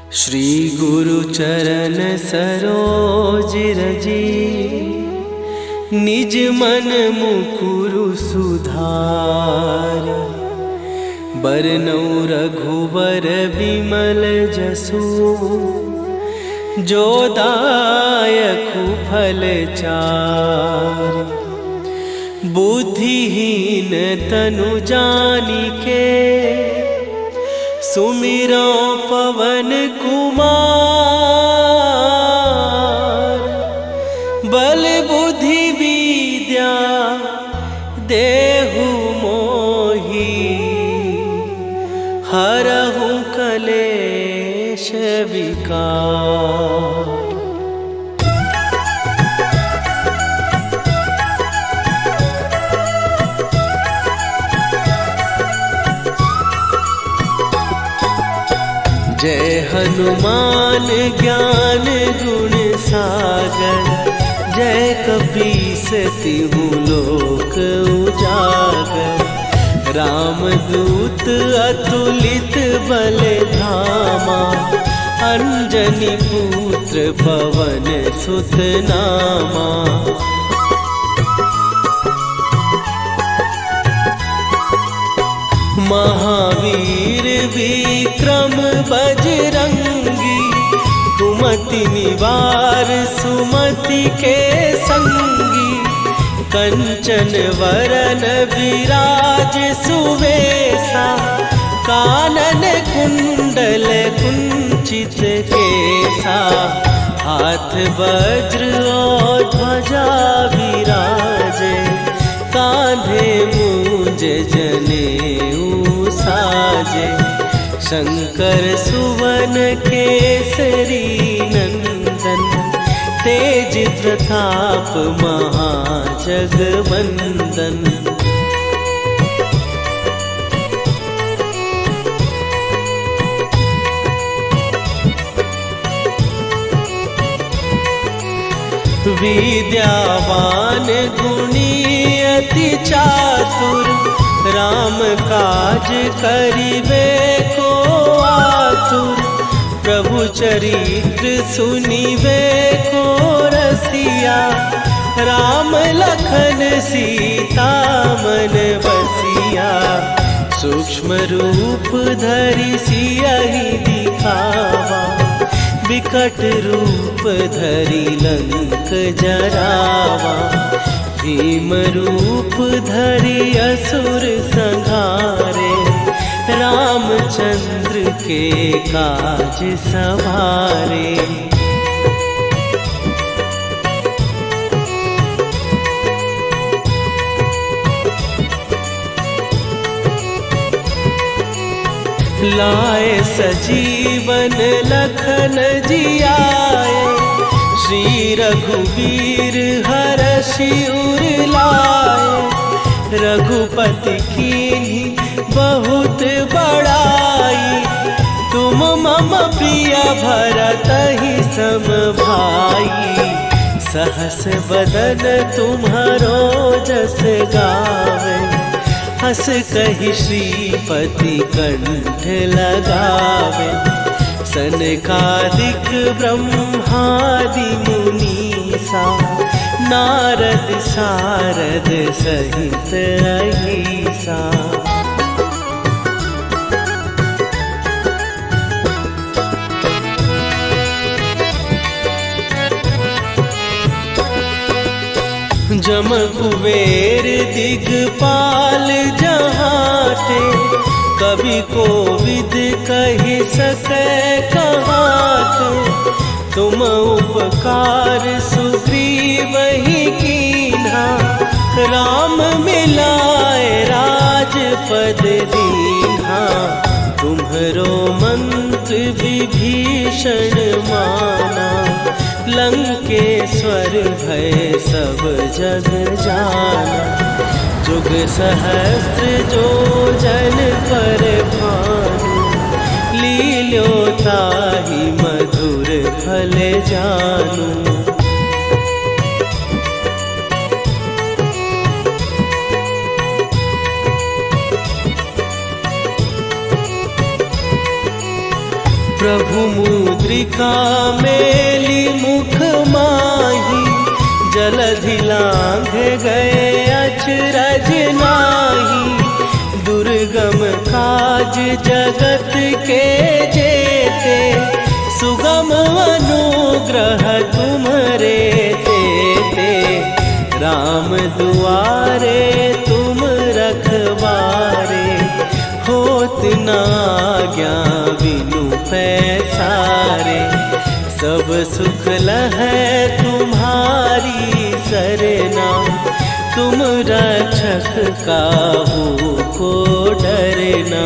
श्री गुरु चरण सरोज रजी, निज मन मुकुरु सुधार। बरनौ रघुबर बिमल जसु, जो दायकु फल चार। बुद्धिहीन तनु जानिके, सुमिरो पवन कुमार। बल बुद्धि विद्या देहु मोहि, हरहु कलेश विकार। जय हनुमान ज्ञान गुण सागर, जय कपीस तिहु लोक उजागर। रामदूत अतुलित बल धामा, अंजनी पुत्र पवन सुत नामा। महावीर विक्रम बजरंगी, कुमति निवार सुमति के संगी। कंचन वरन विराज सुवेशा, कानन कुंडल कुंचित केसा। हाथ वज्र और ध्वजा विराजे, कांधे मूंज जनेऊ साजे। शंकर सुवन केसरी नंदन, तेज प्रताप महाजगवंदन। विद्यावान गुणी अति चातुर, राम काज करिबे को आतुर। प्रभु चरित्र सुनिबे को रसिया, राम लखन सीता मन बसिया। सूक्ष्म रूप धरि सियहि दिखावा, विकट रूप धरि लंक जरावा। भीम रूप धरि असुर संहारे, रामचंद्र के काज सवारे। लाए सजीवन लखन जियाए, श्री रघुवीर हरषि उर लाए। रघुपति कीन्ही बहुत बड़ाई, तुम मम प्रिय भरतहि सम भाई। सहस बदन तुम्हारो जस गावे, हस कहि श्रीपति कंठ लगावे। सनकादिक ब्रह्मादि मुनीसा, नारद सारद सहित अहिसा। जम कुबेर दिगपाल जहाते, कवि कोविद कहि सकै कहाते। तुम उपकार सुग्रीवहि कीन्हा, राम मिलाए राजपद दीन्हा। तुम्हरो मंत्र विभीषण माना, लंकेश्वर भय सब जग जाना। जुग सहस्त्र जो जन पर भानु, लील्यो ताहि मधुर फल जानू। प्रभु मुद्रिका मेली मुख माही, जलधि लांघ गए अचरज नाही। दुर्गम काज जगत के जेते, सुगम अनुग्रह तुम्हरे तेते। राम दुआरे तुम रखवारे, होत न आज्ञा बिनु पैसारे। सब सुख लहै तुम्हारी सरना, तुम रक्षक काहू को डरना।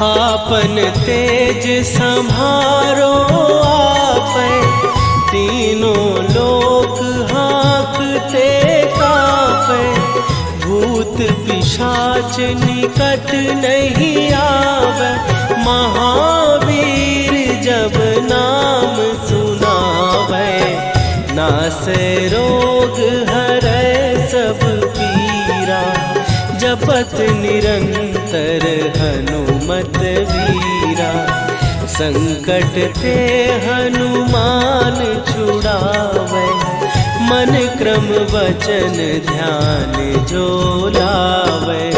आपन तेज संभारो आपै, तीनों लोक हाँकते कांपै। भूत पिशाच निकट नहीं आवे, महावीर जब नाम सुनावे। नासै रोग हरै सब पीरा, जपत निरंतर हनुमत वीरा। संकट ते हनुमान छुड़ावे, मन क्रम वचन ध्यान जो लावे।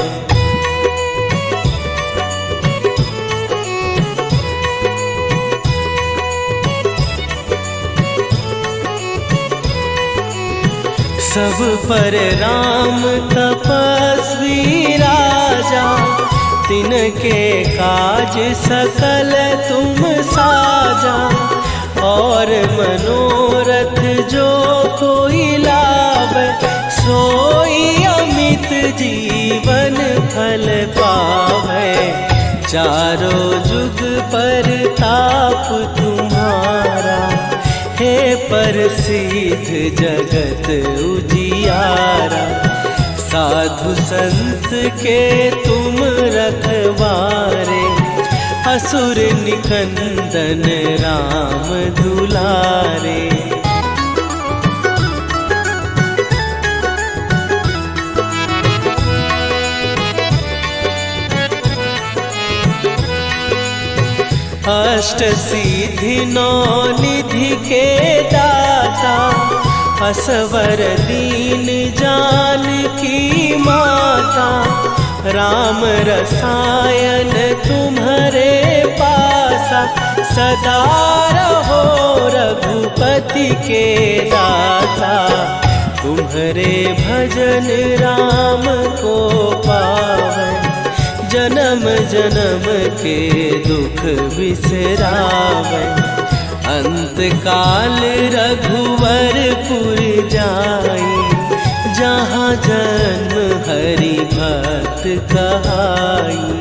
सब पर राम तपस्वी राजा, तिनके काज सकल तुम साजा। और मनोरथ जो कोई लावे, सोई अमित जीवन फल पावे। चारों जुग पर ताप तुम्हारा, हे प्रसिद्ध जगत उजियारा। साधु संत के तुम रखवारे, असुर निकंदन राम दुलारे। अष्ट सिद्धि नौ निधि के दाता, असवर दीन जानकी माता। राम रसायन तुम्हारे पासा, सदा रहो रघुपति के दासा। तुम्हारे भजन राम को पावे, जन्म जन्म के दुख बिसरावे। अंत काल रघुवरपुर जाई, जहाँ जन्म हरि भक्त कहाई।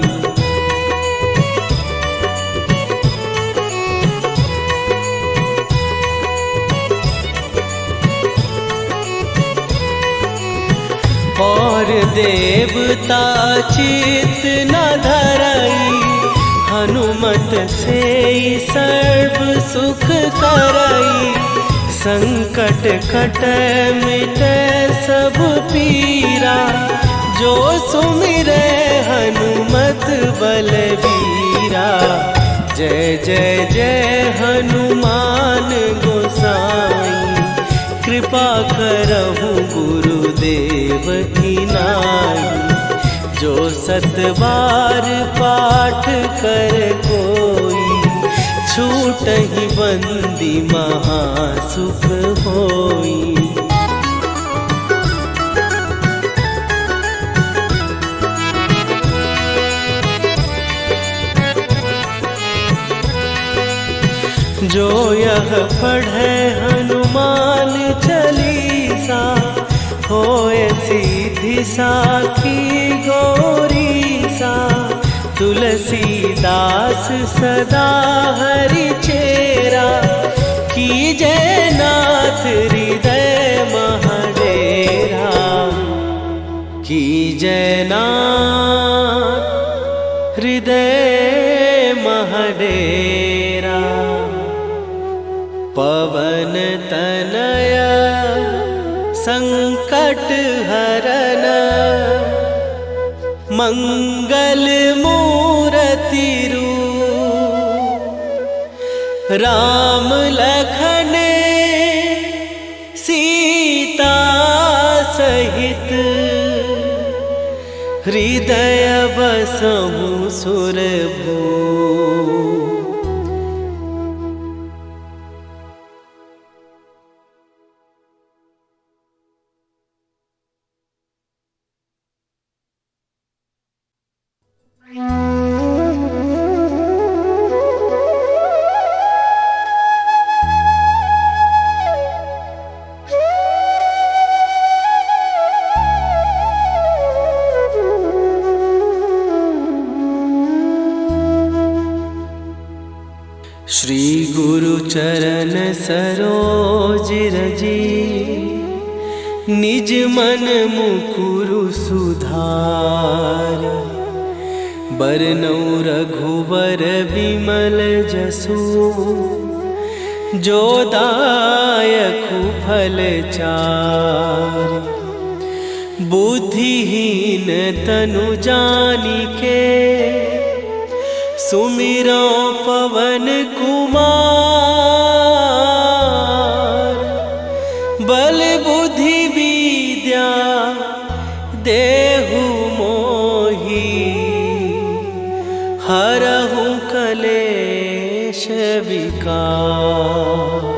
और देवता चित न धरई, हनुमत से सर्व सुख करई। संकट कटै मिटै सब पीरा, जो सुमिरै हनुमत बलबीरा। जय जय जय हनुमान गोसाई, कृपा करहु गुरुदेव की नाई। जो सत बार पाठ कर कोई, छूटहि बंदी महासुख होई। जो यह पढ़े हनुमान चालीसा, होए सीधी साखी गौरीसा। तुलसीदास सदा हरि चेरा, कीजय नाथ हृदय महडेरा। कीजय नाथ हृदय महडेरा। पवन तनय शरण मंगल मूर्ति रूप राम लखन सीता सहित हृदय बसहु सुरभू। श्री गुरु चरण सरोज रजी निज मन मुकुरु सुधार। बरनौ रघुबर बिमल जसु जो दायकु फल चारि। बुद्धिहीन तनु जानिके सुमिरो पवन कुमार। बल बुद्धि विद्या देहु मोहि हरहु कलेश विकार।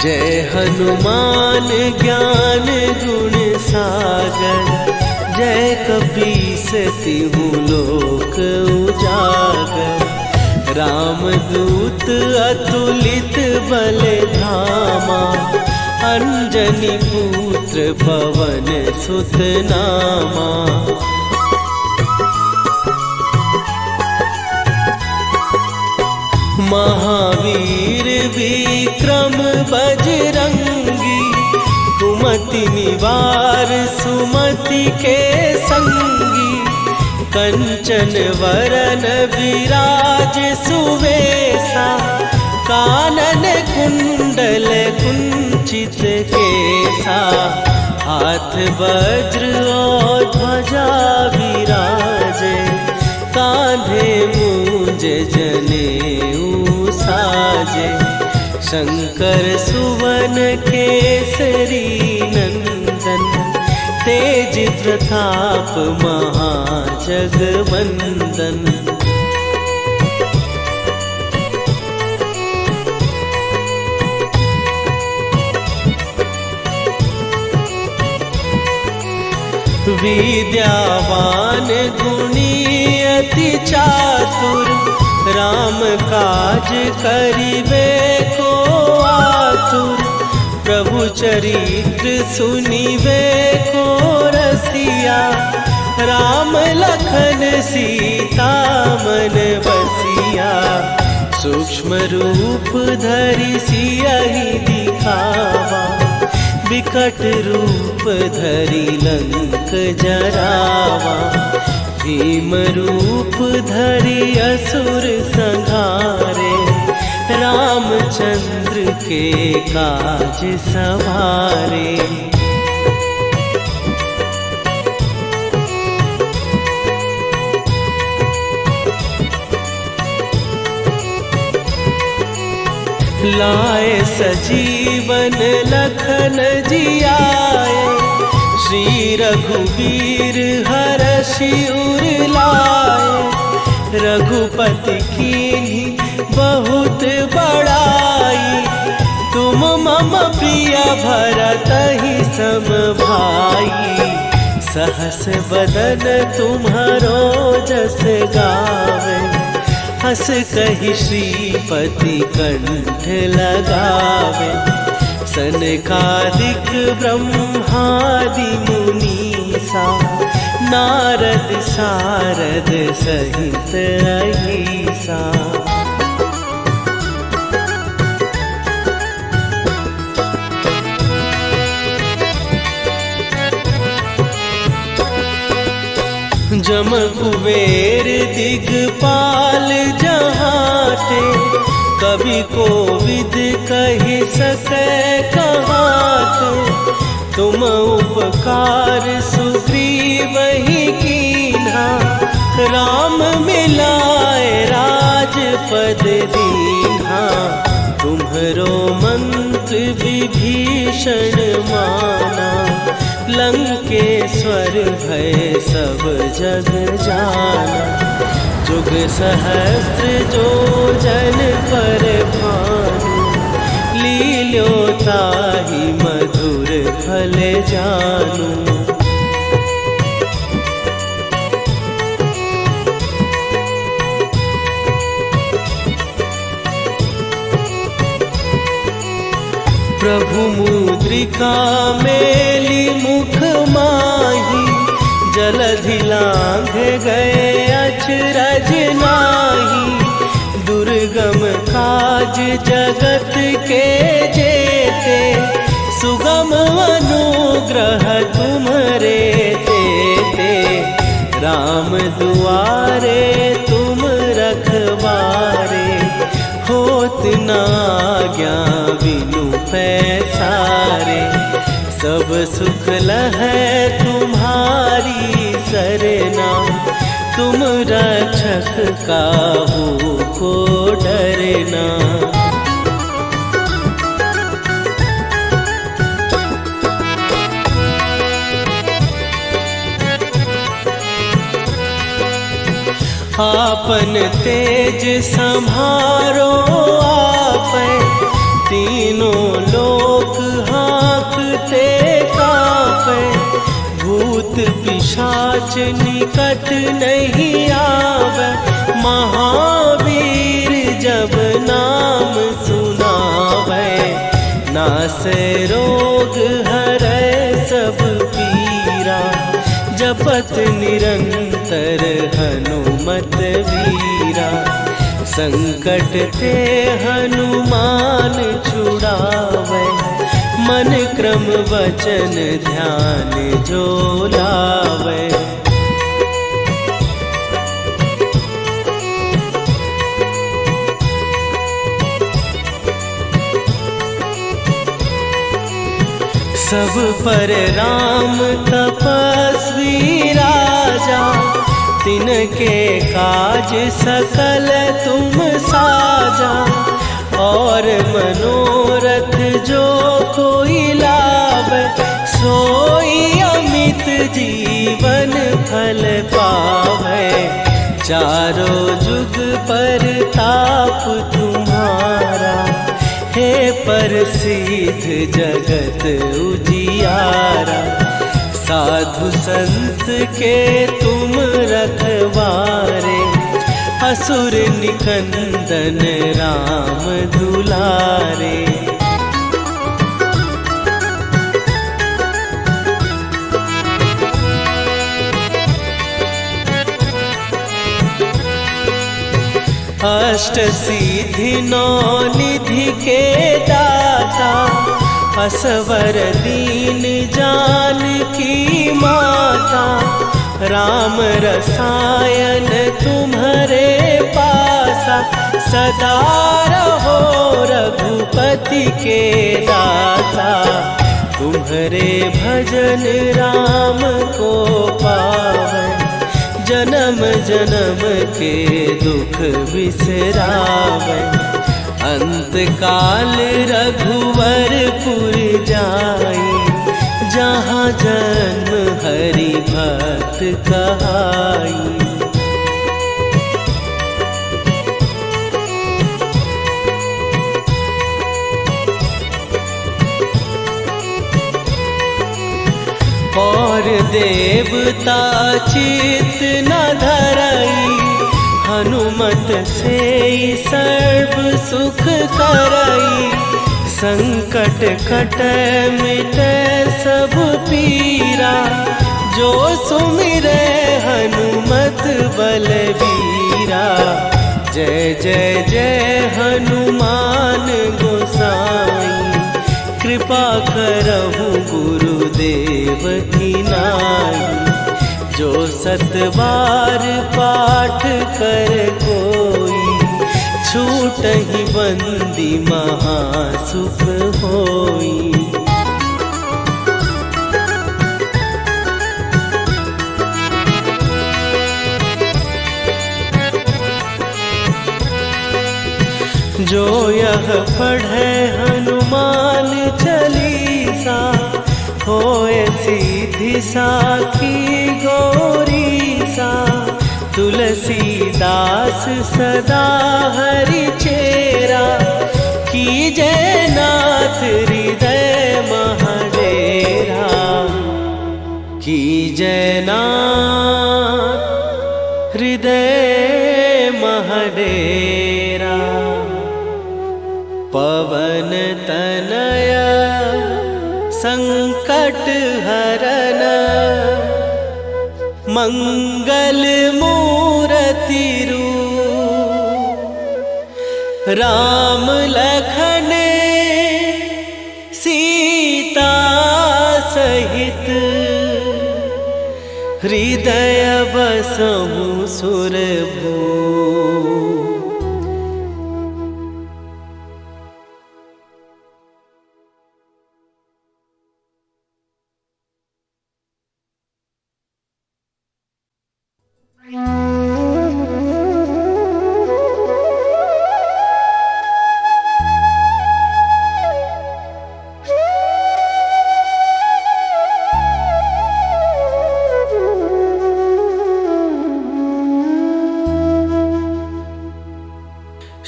जय हनुमान ज्ञान गुण सागर। जय कपीस तिहु लोक उजागर। रामदूत अतुलित बल धामा। अंजनी पुत्र पवन सुत नामा। महावीर विक्रम बजरंगी। कुमति निवार सुमति के संगी। कंचन वरन विराज सुवेशा। कानन कुंडल कुंचित केसा। हाथ वज्र और ध्वजा विराजे। कांधे मूंज जनेऊ साजे। शंकर सुवन केसरी नंदन। तेज प्रताप महाजगवंदन। विद्यावान गुणी अति चातुर। राम काज करिबे को आतुर। प्रभु चरित्र सुनिबे को रसिया। राम लखन सीता मन बसिया। सूक्ष्म रूप धरि सियहि दिखावा। विकट रूप धरि लंक जरावा। भीम रूप धरि असुर संहारे। रामचंद्र के काज सवारे। लाए सजीवन लखन जियाए। श्री रघुवीर हरषि उर लाए। रघुपति कीन्ही बहुत बड़ाई। तुम मम प्रिय भरतहि सम भाई। सहस बदन तुम्हारो जस गावे। हस कहि श्रीपति कंठ लगावे। सनकादिक ब्रह्मादि मुनीसा। नारद सारद सहित अहिसा। जम कुबेर दिगपाल जहाते, कभी कोविद कही सके कहाते। तुम उपकार सुग्रीव ही कीन्हा, राम मिलाए राजपद दीन्हा। तुम्हरो मंत्र विभीषण माना, लंकेश्वर भय सब जग जाना। जुग सहस्त्र जो जन पर भानु, लील्यो ताहि मधुर फल जानू। प्रभु मुद्रिका मेली मुख माही, जलधि लांघ गए अचरज नाही। दुर्गम काज जगत के जेते, सुगम अनुग्रह तुम्हरे तेते। राम दुआरे तुम रखवारे, होत न आज्ञा बिनु पैसारे। सब सुख लहै तुम्हारी सरना, तुम रक्षक काहू को डरना। आपन तेज सम्हारो आपै, तीनों लोक हाँकते कांपै। भूत पिशाच निकट नहीं आवे, महावीर जब नाम सुनावे। नासै रोग हरै सब पीरा, जपत निरंतर हनुमत वीरा। संकट ते हनुमान छुड़ावे, मन क्रम वचन ध्यान जो लावे। सब पर राम तपस्वी राजा, तिनके काज सकल तुम साजा। और मनोरथ जो कोई लावे, सोई अमित जीवन फल पावे। चारों जुग पर ताप तुम्हारा, हे प्रसिद्ध जगत उजियारा। साधु संत के तुम रखवारे, असुर निकंदन राम दुलारे। अष्ट सिद्धि नौ निधि के दाता, असवर दीन जानकी माता। राम रसायन तुम्हारे पासा, सदा रहो रघुपति के दासा। तुम्हारे भजन राम को पावे, जन्म जन्म के दुख बिसरावे। अंत काल रघुवरपुर जाई, जहाँ जन्म हरि भक्त कहाई। और देवता चित न धरई, हनुमत से सर्व सुख करई। संकट कटै मिटै सब पीरा, जो सुमिरै हनुमत बलबीरा। जय जय जय हनुमान गोसाई, कृपा करहु गुरुदेव की नाई। जो 7 बार पाठ कर कोई, छूटहि बंदी महासुख होई। जो यह पढ़े हनुमान चालीसा, होए सीधी साखी गौरीसा। तुलसीदास सदा हरि चेरा, कीजय नाथ हृदय महडेरा। कीजय नाथ हृदय महडेरा। पवन तनया संकट हरन, मंगल मूर्ति रूप। राम लखन सीता सहित, हृदय बसहु सुरभूप।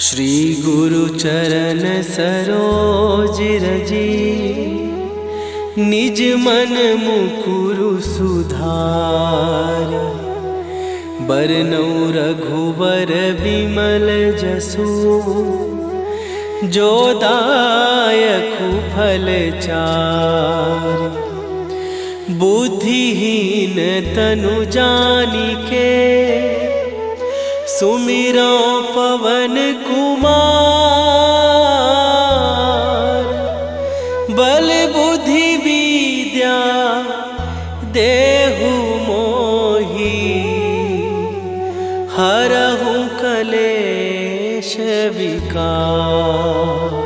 श्री गुरु चरण सरोज रजी, निज मन मुकुरु सुधार। बरनौ रघुबर बिमल जसु, जो दायकु फल चारि। बुद्धिहीन तनु जानिके, सुमिरो पवन कुमार। बल बुद्धि विद्या देहु मोहि, हरहु कलेश विकार।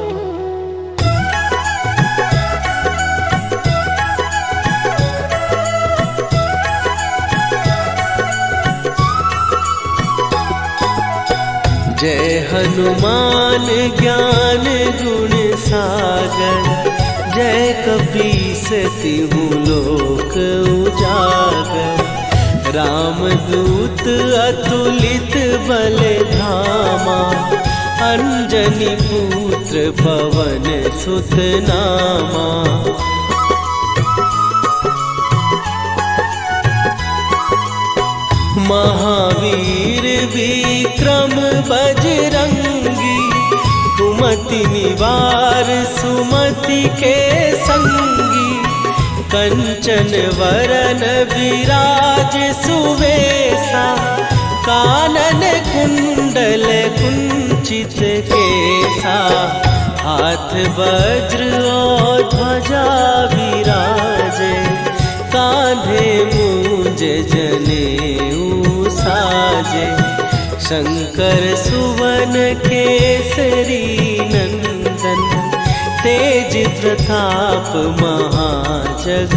जय हनुमान ज्ञान गुण सागर, जय कपीस तिहु लोक उजागर। रामदूत अतुलित बल धामा, अंजनी पुत्र पवन सुत नामा। महावीर विक्रम बजरंगी, कुमति निवार सुमति के संगी। कंचन वरन विराज सुवेशा, कानन कुंडल कुंचित केसा। हाथ वज्र और ध्वजा विराजे, कांधे मूंज जनेऊ साजे। शंकर सुवन केसरी नंदन, तेज प्रताप महाजगवंदन।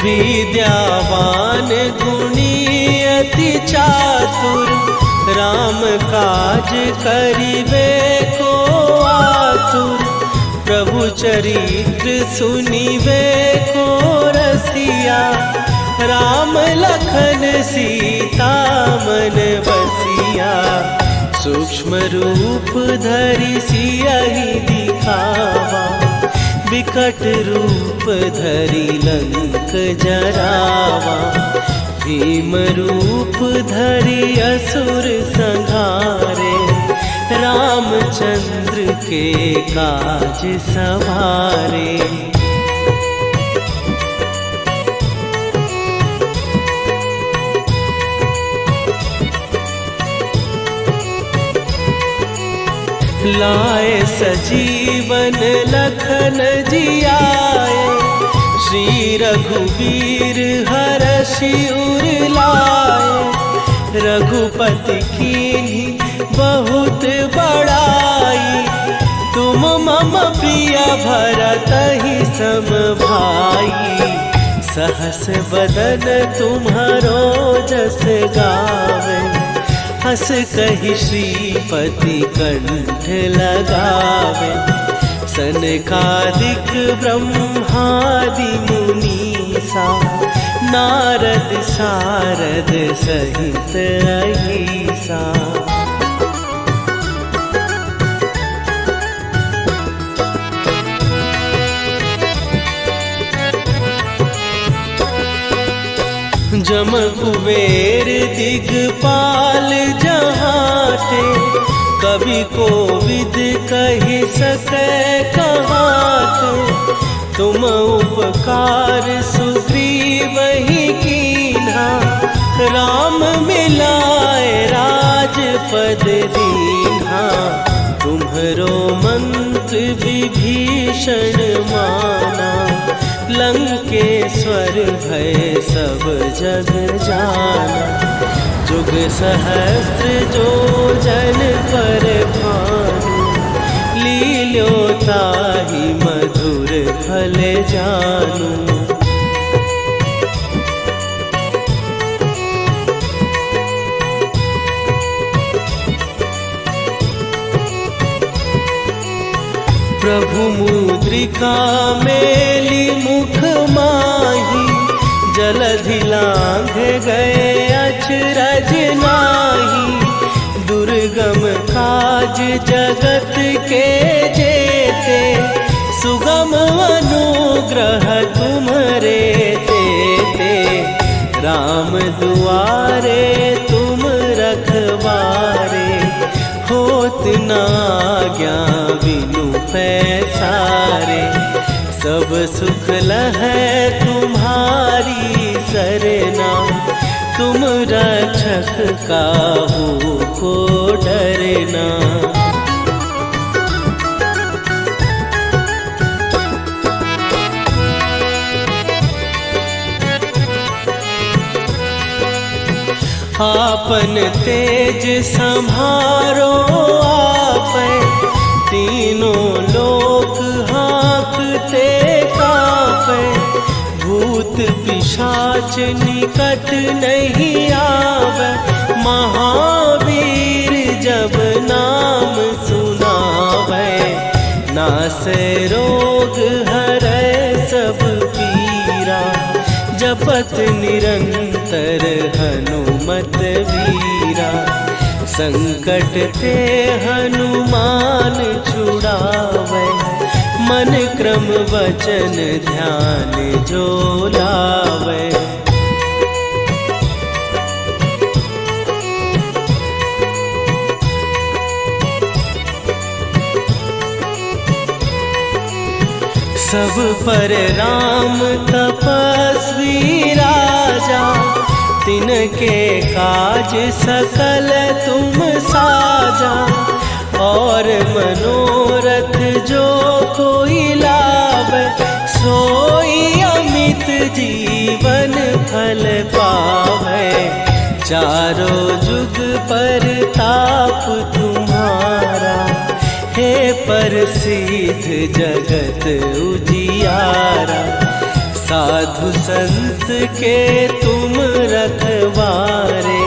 विद्यावान गुणी अति चातुर, राम काज करिबे को आतुर। प्रभु चरित्र सुनिबे को रसिया, राम लखन सीता मन बसिया। सूक्ष्म रूप धरि सियहि दिखावा, विकट रूप धरि लंक जरावा। भीम रूप धरि असुर संहारे, रामचंद्र के काज सवारे। लाए सजीवन लखन जियाए, श्री रघुवीर हरषि उर लाए। रघुपति कीन्ही बहुत बड़ाई, तुम मम प्रिय भरतहि सम भाई। सहस बदन तुम्हारो जस गावे, हस कहि श्रीपति कंठ लगावे। सनकादिक ब्रह्मादि मुनीसा, नारद सारद सहित अहिसा। जम कुबेर दिगपाल जहाते, कवि कोविद कहि सकै कहाते। तुम उपकार सुग्रीवहि कीन्हा, राम मिलाए राजपद दीन्हा। तुम्हरो मंत्र विभीषण माना, लंकेश्वर भय सब जग जाना। जुग सहस्त्र जो जन पर भानु, लील्यो ताहि मधुर फल जानू। प्रभु मुद्रिका मेली मुख माही, जलधि लांघ गए अचरज नाही। दुर्गम काज जगत के जेते, सुगम अनुग्रह तुम्हरे तेते। राम दुआरे तुम रखवारे, होत न आज्ञा बिनु पैसारे। सब सुख लहै तुम्हारी सरना, तुम रक्षक काहू को डरना। आपन तेज संभारो आपै, तीनों लोक हाँकते कापै। भूत पिशाच निकट नहीं आवे, महावीर जब नाम सुनावे। नासै रोग हरै सब पीरा, जपत निरंतर हनुमत वीरा। संकट ते हनुमान छुड़ावे, मन क्रम वचन ध्यान जो लावे। सब पर राम तपस्वी राजा, तिनके काज सकल तुम साजा। और मनोरथ जो कोई लावे, सोई अमित जीवन फल पावे। चारों जुग पर ताप तुम्हारा, हे प्रसिद्ध जगत उजियारा। साधु संत के तुम रखवारे,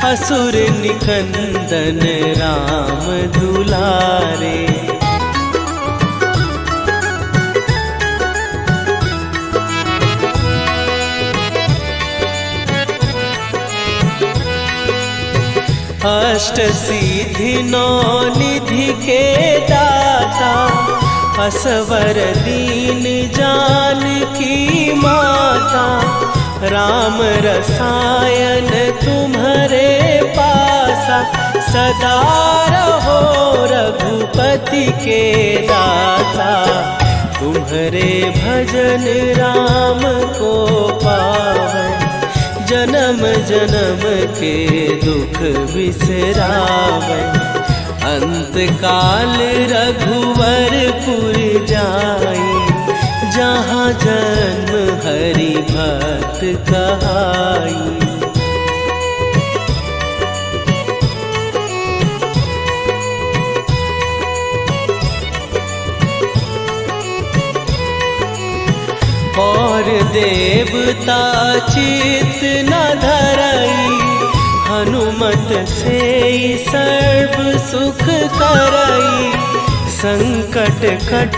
असुर निकंदन राम दुलारे। अष्ट सिद्धि नौ निधि के दाता, असवर दीन जानकी माता। राम रसायन तुम्हारे पासा, सदा रहो रघुपति के दासा। तुम्हारे भजन राम को पावै, जन्म जन्म के दुख बिसरावै। अंत काल रघुवरपुर जाई, जहाँ जन्म हरि भक्त कहाई। और देवता चित न धरई, हनुमत से सर्व सुख करई। संकट कट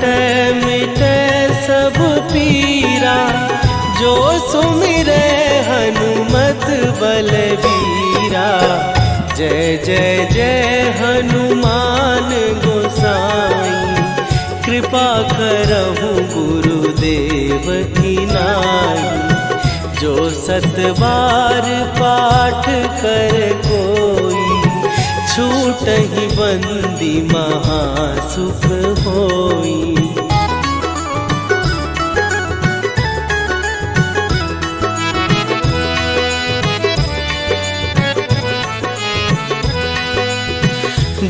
मिटे सब पीरा, जो सुमिरे हनुमत बलबीरा। जय जय जय हनुमान गोसाई, कृपा करहु गुरुदेव की नाई। जो सत बार पाठ कर कोई, छूटहि बंदी महासुख होई।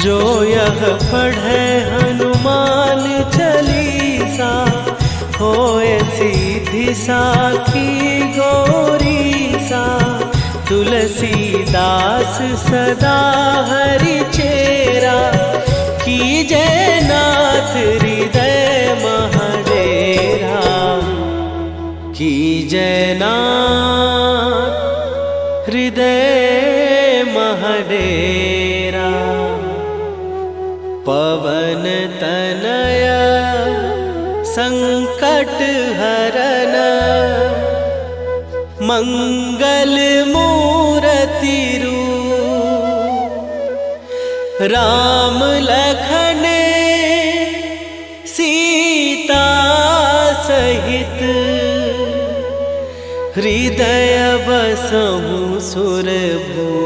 जो यह पढ़े हनुमान चालीसा, होए सीधी साखी गौरीसा। तुलसीदास सदा हरि चेरा, कीजय नाथ हृदय महडेरा। कीजय नाथ हृदय महडेरा। पवन तनय संकट हरन, मंगल मूरति रूप। राम लखन सीता सहित, हृदय बसहु सुरभूप।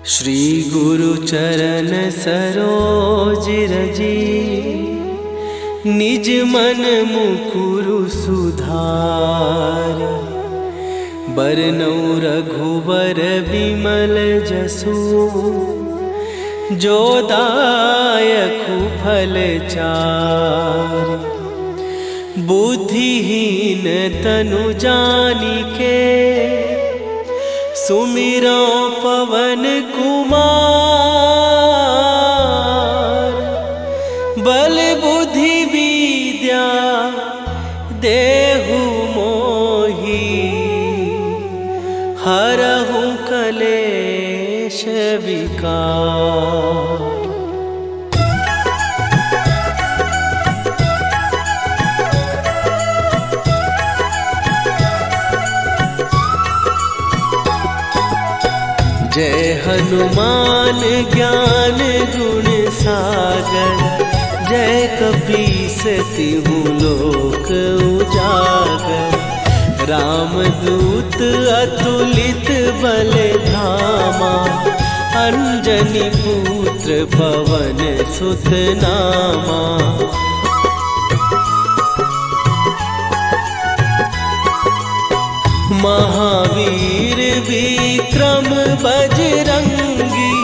श्री गुरु चरण सरोज रजी, निज मन मुकुरु सुधार। बरनउँ रघुबर बिमल जसु, जो दायकु फल चारि। बुद्धिहीन तनु जानिके, सुमिरो पवन कुमार। बल बुद्धि विद्या देहु मोहि, हरहु कलेश विकार। जय हनुमान ज्ञान गुण सागर, जय कपीस तिहु लोक उजागर। रामदूत अतुलित बल धामा, अंजनी पुत्र पवन सुत नामा। महावीर विक्रम बजरंगी,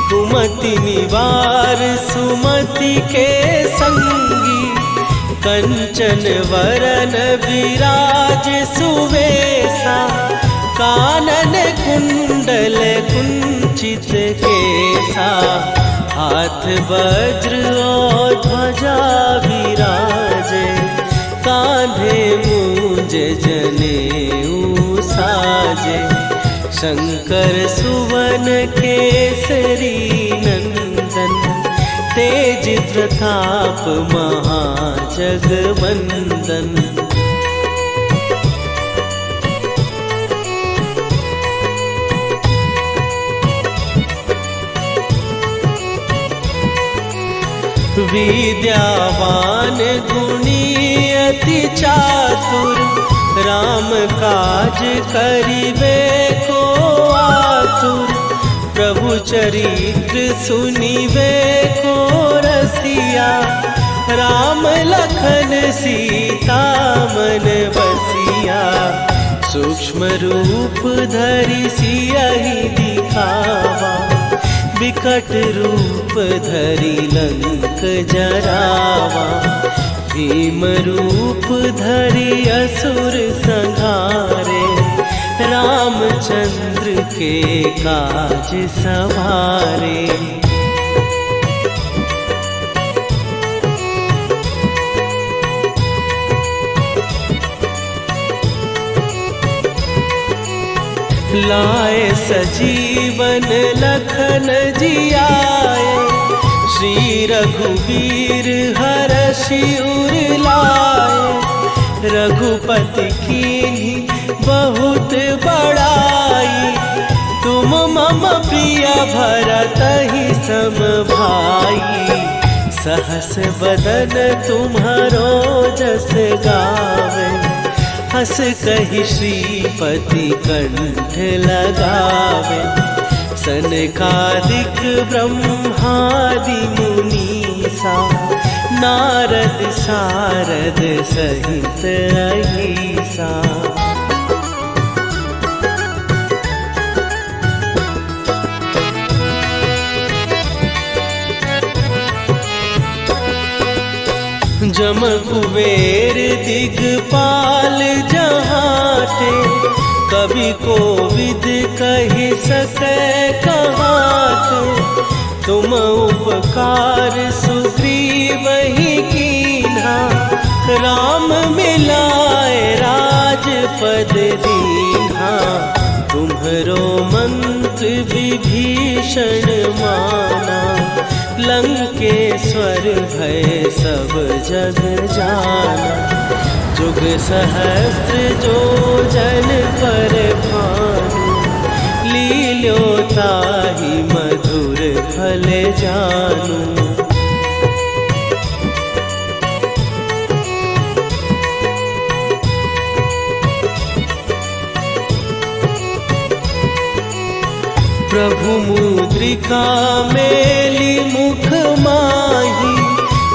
कुमति निवार सुमति के संगी। कंचन वरन विराज सुवेशा, कानन कुंडल कुंचित केसा। हाथ वज्र और ध्वजा विराजे, कांधे मूंज जनेऊ साजे। शंकर सुवन केसरी नंदन, तेज प्रताप महाजगवंदन। विद्यावान गुणी अति चातुर, राम काज करिबे को आतुर। प्रभु चरित्र सुनिबे को रसिया, राम लखन सीता मन बसिया। सूक्ष्म रूप धरि सियहि दिखावा, विकट रूप धरि लंक जरावा। भीम रूप धरि असुर संहारे, रामचंद्र के काज सवारे। लाए सजीवन लखन जियाए, श्री रघुवीर हरषि उर लाए। रघुपति कीन्ही बहुत बड़ाई, तुम मम प्रिय भरतहि सम भाई। सहस बदन तुम्हारो जस गावे, हस कहि श्रीपति कंठ लगावे। सनकादिक ब्रह्मादि मुनीसा, नारद सारद सहित अहिसा। जम कुबेर दिगपाल जहाते, कवि कोविद कहि सकै कहाते। तुम उपकार सुग्रीवहि कीन्हा, राम मिलाए राजपद दीन्हा। तुम्हरो मंत्र विभीषण माना, लंकेश्वर भय सब जग जाना। जुग सहस्त्र जो जन पर भानु, लील्यो ताहि मधुर फल जानू। प्रभु मुद्रिका मेली मुख माही,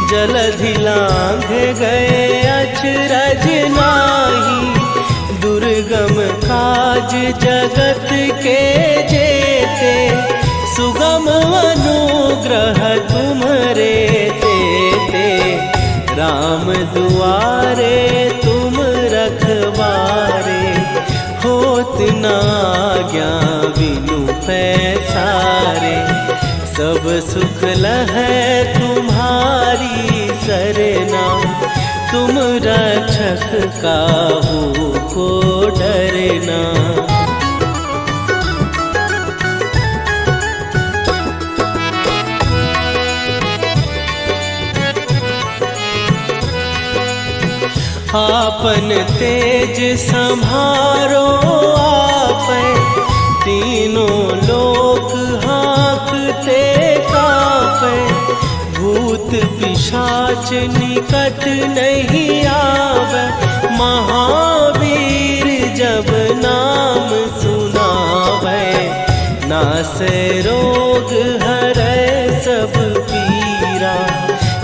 जलधि लांघ गए अचरज नाही। दुर्गम काज जगत के जेते, सुगम अनुग्रह तुम्हरे तेते। राम दुआरे तुम रखवारे, होत न आज्ञा बिनु पैसारे। सब सुख लहै तुम्हारी सरना, तुम रक्षक काहू को डरना। आपन तेज संभारो आपै, तीनों लोक हाँकते कापै। भूत पिशाच निकट नहीं आवे, महावीर जब नाम सुनावे। नासै रोग हरै सब पीरा,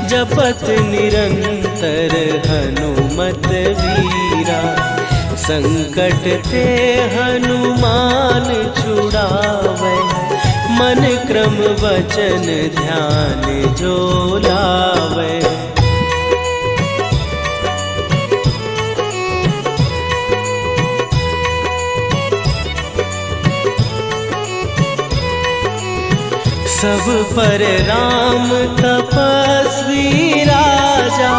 जपत निरंतर हनुमत वीरा। संकट ते हनुमान छुड़ावे, मन क्रम वचन ध्यान जो लावे। सब पर राम तपस्वी राजा,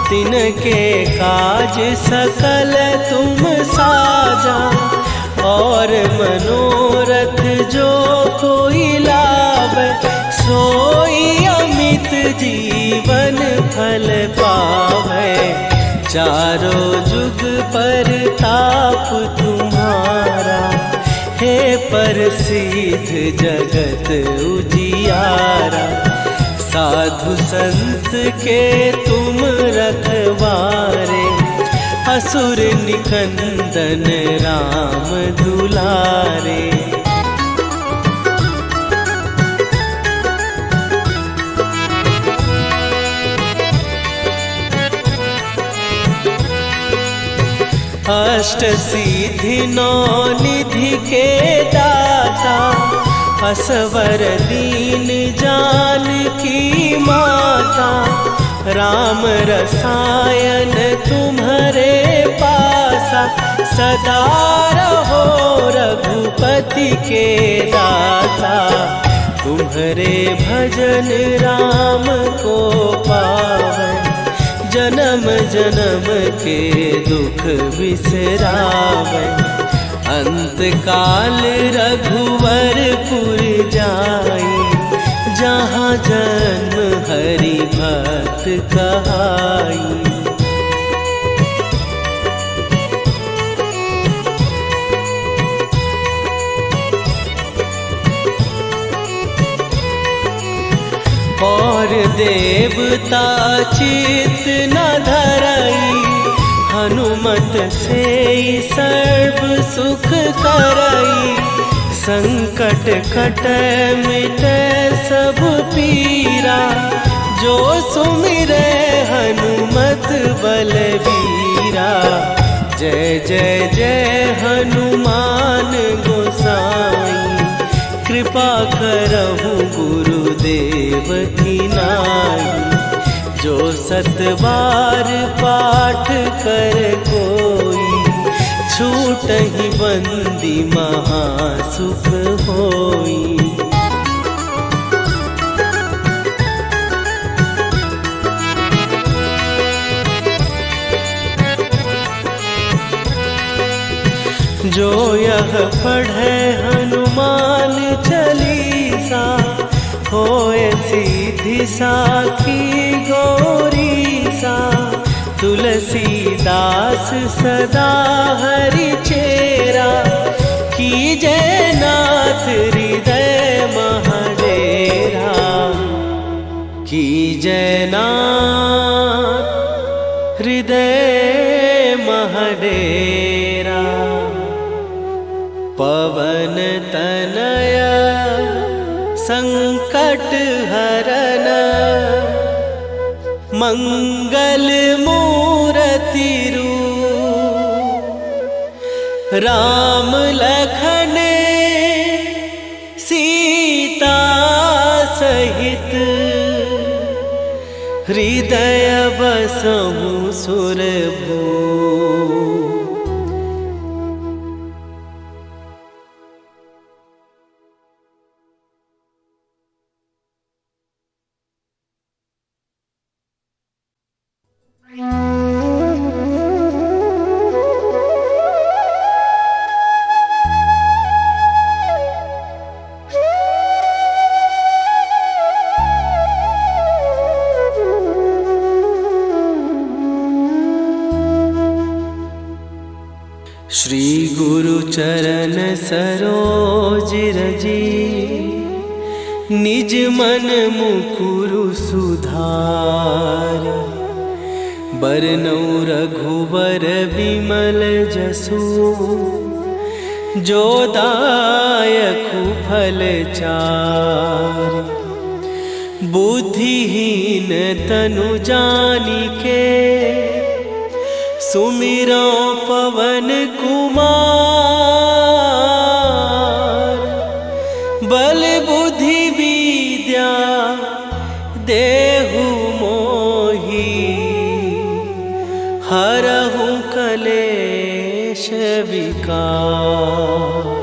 तिनके काज सकल तुम साजा। और मनोरथ जो कोई लावे, सोई अमित जीवन फल पावे। चारों जुग पर ताप तुम्हारा, हे प्रसिद्ध जगत उजियारा। साधु संत के तुम रखवारे, असुर निकंदन राम दुलारे। अष्ट सिद्धि नौ निधि के दाता, असवर दीन जानकी माता। राम रसायन तुम्हारे पासा, सदा रहो रघुपति के दाता। तुम्हारे भजन राम को पावन, जन्म जन्म के दुख बिसरावे। अंत काल रघुवरपुर जाई, जहाँ जन्म हरि भक्त कहाई। और देवता चित न धरई, हनुमत से सर्व सुख करई। संकट कटै मिटै सब पीरा, जो सुमिरै हनुमत बलबीरा। जय जय जय हनुमान गोसाई, कृपा करहु गुरुदेव की नाई। जो सतबार पाठ कर कोई, छूटहि बंदी महासुख होई। जो यह पढ़े हनुमान चालीसा, होए सीधी साखी गौरीसा। तुलसीदास सदा हरि चेरा, कीजय नाथ हृदय महडेरा। कीजय नाथ हृदय महडेरा। पवन तनया संकट हरन, मंगल मूर्ति रूप। राम लखन सीता सहित, हृदय बसहु सुरभूप। श्री गुरु चरण सरोज रजी, निज मन मुकुरु सुधार। बरनौ रघुबर विमल जसु, जो दायकु फल चार। बुद्धिहीन तनु जानिके, सुमिरो पवन कुमार। बल बुद्धि विद्या देहु मोहि, हरहु कलेश विकार।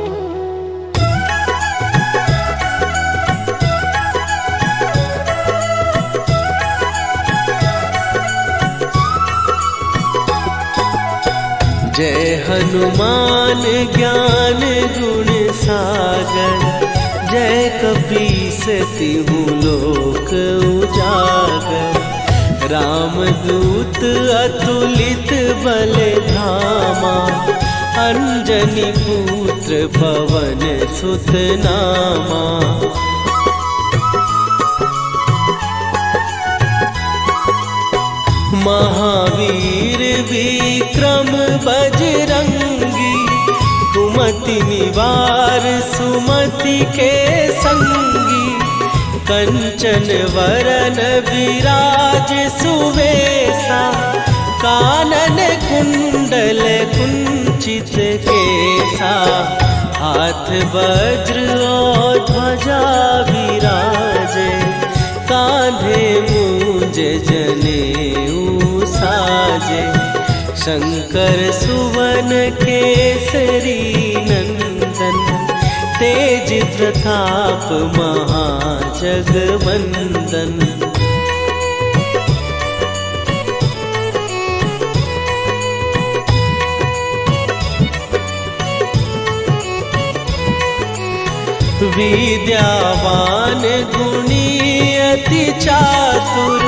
जय हनुमान ज्ञान गुण सागर, जय कपीस तिहु लोक उजागर। रामदूत अतुलित बल धामा, अंजनी पुत्र पवन सुत नामा। महावीर विक्रम बजरंगी, कुमति निवार सुमति के संगी। कंचन वरन विराज सुवेशा, कानन कुंडल कुंचित केसा। हाथ वज्र और ध्वजा विराजे, कांधे मूंज जनेऊ साजे। शंकर सुवन केसरी नंदन, तेज प्रताप महाजगवंदन। विद्यावान गुणी अति चातुर,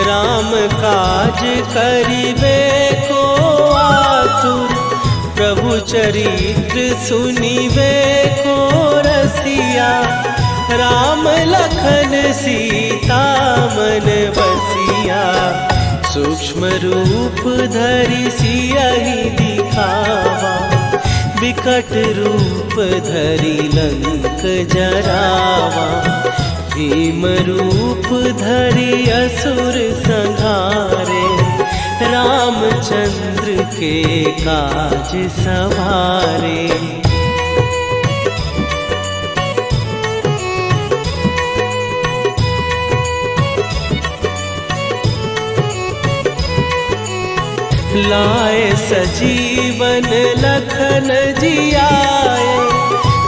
राम काज करिबे को आतुर। प्रभु चरित्र सुनिबे को रसिया, राम लखन सीता मन बसिया। सूक्ष्म रूप धरि सियहि दिखावा, विकट रूप धरि लंक जरावा। भीम रूप धरि असुर संहारे, रामचंद्र के काज सवारे। लाए सजीवन लखन जियाए,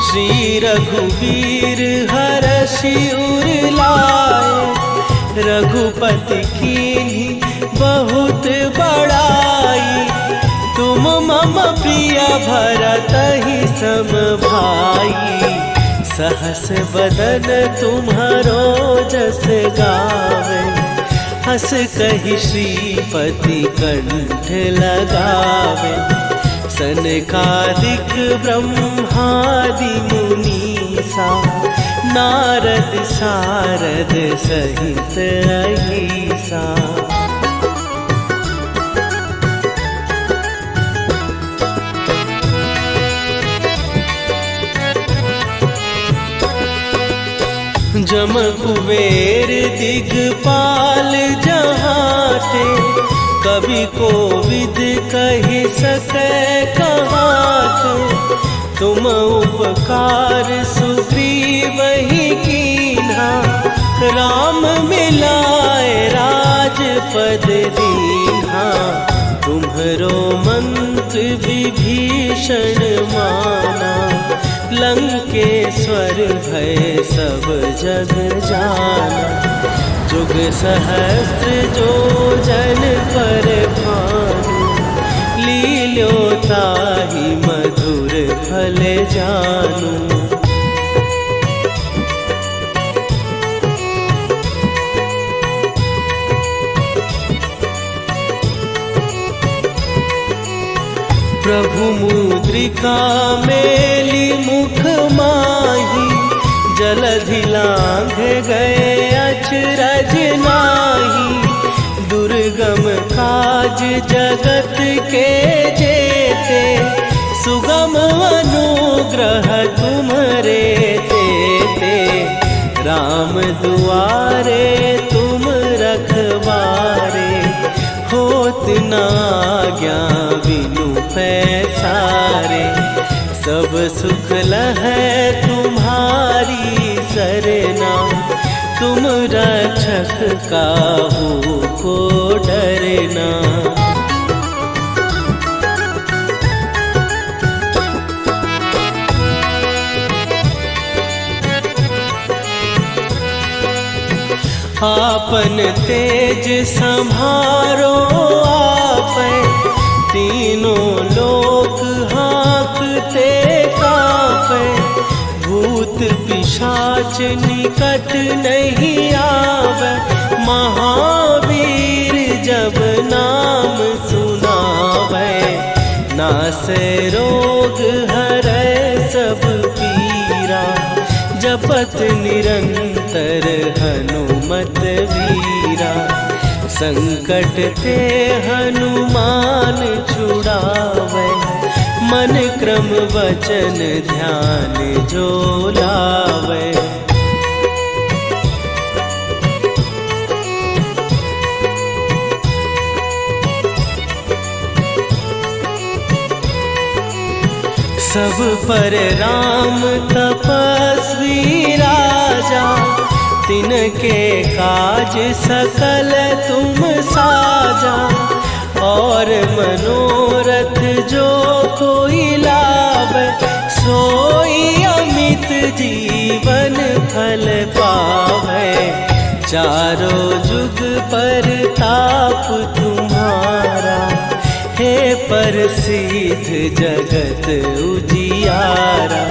श्री रघुवीर हरषि उर लाए। रघुपति कीन्ही बहुत बड़ाई, तुम मम प्रिय भरतहि सम भाई। सहस बदन तुम्हारो जस गावे, हस कहि श्रीपति कंठ लगावे। सनकादिक ब्रह्मादि मुनीसा, नारद सारद सहित अहिसा। जम कुबेर दिगपाल जहाते, कवि कोविद कहि सकै कहाते। तुम उपकार सुग्रीवहि कीन्हा, राम मिलाए राजपद दीन्हा। तुम्हरो मंत्र विभीषण माना, लंकेश्वर भय सब जग जाना। जुग सहस्त्र जो जन पर भानु, लील्यो ताहि मधुर फल जानू। प्रभु मुद्रिका मेली मुख माही, जलधि लांघ गए अचरज नाही। दुर्गम काज जगत के जेते, सुगम अनुग्रह तुम्हरे तेते। राम दुआरे तुम रखवारे, होत न आज्ञा बिनु पैसारे। सब सुख लहै तुम्हारी सरना, तुम रक्षक काहू को डरना। आपन तेज संभारो आपै, तीनों लोक हाँकते कांपै। भूत पिशाच निकट नहीं आवे, महावीर जब नाम सुनावे। नासै रोग हरै सब पीरा, जपत निरंतर हनुमत वीरा। संकट ते हनुमान छुड़ावे, मन क्रम वचन ध्यान जो लावे। सब पर राम तपस्वी राजा, तिनके काज सकल तुम साजा। और मनोरथ जो कोई लावे, सोई अमित जीवन फल पावे। चारों जुग पर ताप तुम्हारा, हे प्रसिद्ध जगत उजियारा।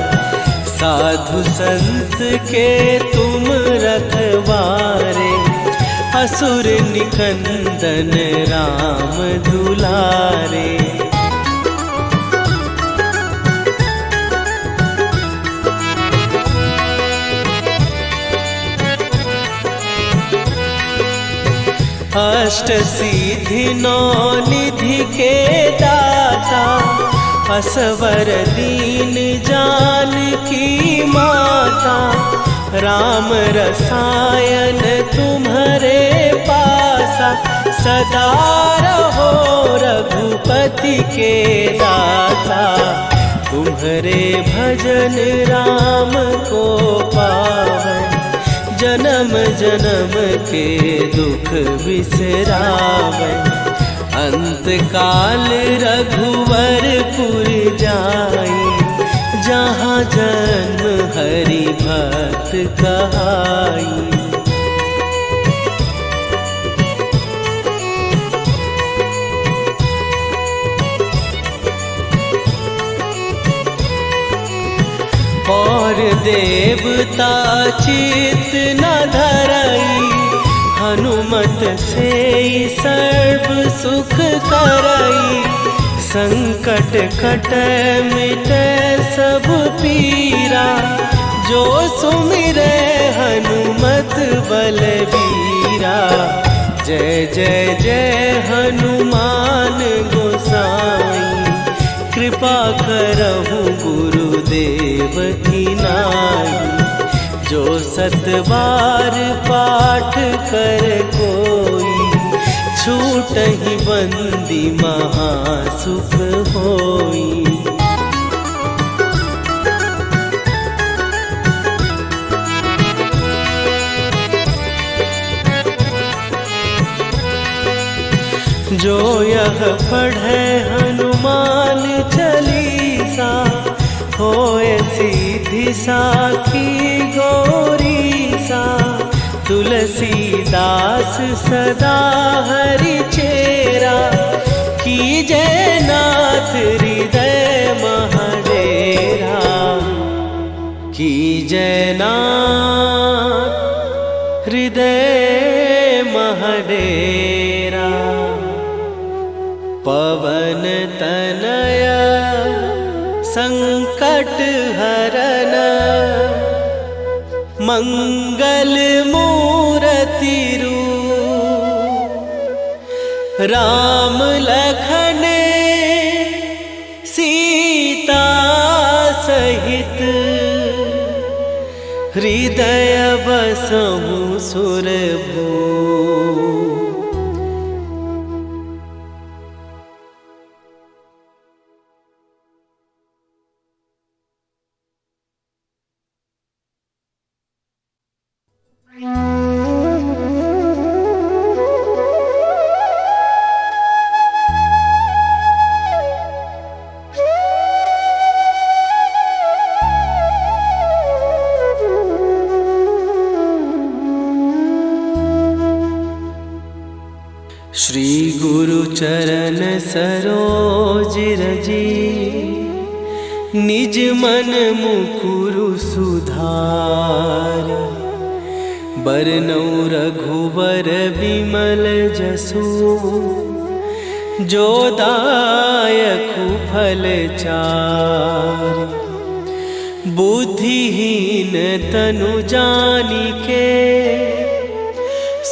साधु संत के तुम रखवारे, असुर निकंदन राम दुलारे। अष्ट सिद्धि नौ निधि के दाता, असवर दीन जानकी माता। राम रसायन तुम्हारे पासा, सदा रहो रघुपति के दासा। तुम्हारे भजन राम को पावे, जन्म जन्म के दुख बिसरावे। अंत काल रघुवरपुर जाई, जहाँ जन्म हरि भक्त कहाई। और देवता चित न धरई, हनुमत से सर्व सुख करई। संकट कटे मिटे सब पीरा, जो सुमिरे हनुमत बलबीरा। जय जय जय हनुमान गोसाई, कृपा करहु गुरुदेव की नाई। जो सतबार पाठ कर कोई, छूटहि बंदी महासुख होई। जो यह पढ़े हनुमान चालीसा, होए सीधी साखी गौरीसा। तुलसीदास सदा हरि चेरा, कीजय नाथ हृदय महडेरा। कीजय नाथ हृदय महडेरा। पवन तनया संकट हरन, मंगल मूर्ति रूप। राम लखन सीता सहित, हृदय बसहु सुरभूप। श्री गुरु चरण सरोज रजी, निज मन मुकुरु सुधार। बरनौ रघुवर बिमल जसु, जो दायकु फल चारि। बुद्धिहीन तनु जानिके,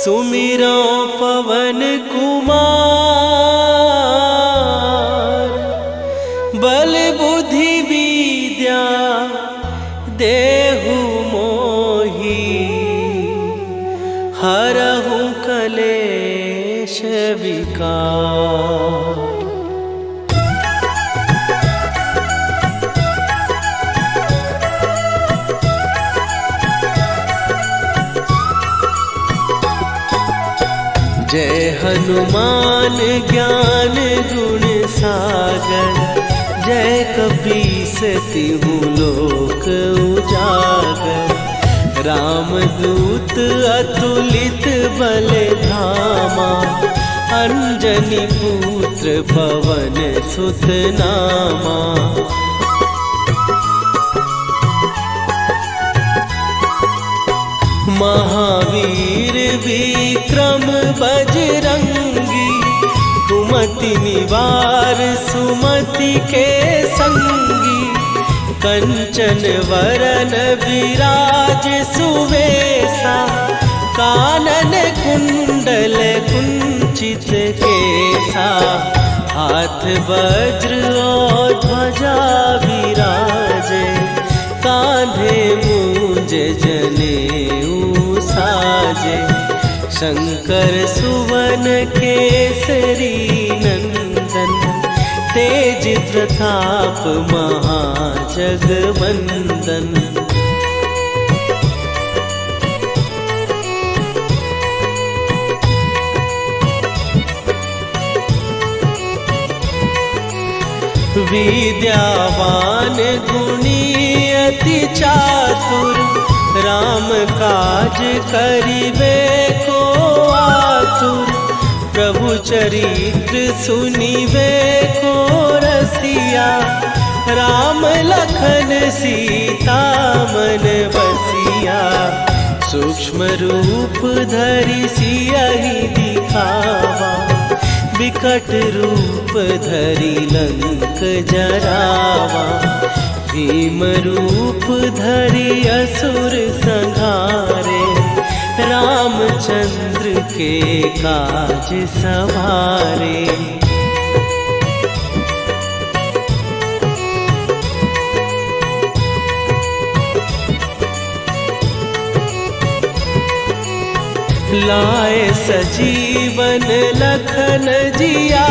सुमिरो पवन कुमार, बल बुद्धि विद्या देहु मोहि, हरहु कलेश विकार। जय हनुमान ज्ञान गुण सागर, जय कपीस तिहु लोक उजागर। रामदूत अतुलित बल धामा, अंजनी पुत्र पवन सुत नामा। महावीर विक्रम बजरंगी, कुमति निवार सुमति के संगी। कंचन वरन विराज सुवेशा, कानन कुंडल कुंचित केसा। हाथ वज्र और ध्वजा विराजे, कांधे मूंज जनेऊ साजे। शंकर सुवन केसरी नंदन, तेज प्रताप महाजगवंदन। विद्यावान गुणी अति चातुर, राम काज करिबे को आतुर। प्रभु चरित्र सुनिबे को रसिया, राम लखन सीता मन बसिया। सूक्ष्म रूप धरि सियहि दिखावा, विकट रूप धरि लंक जरावा। भीम रूप धरि असुर संहारे, रामचंद्र के काज सवारे। लाए सजीवन लखन जिया।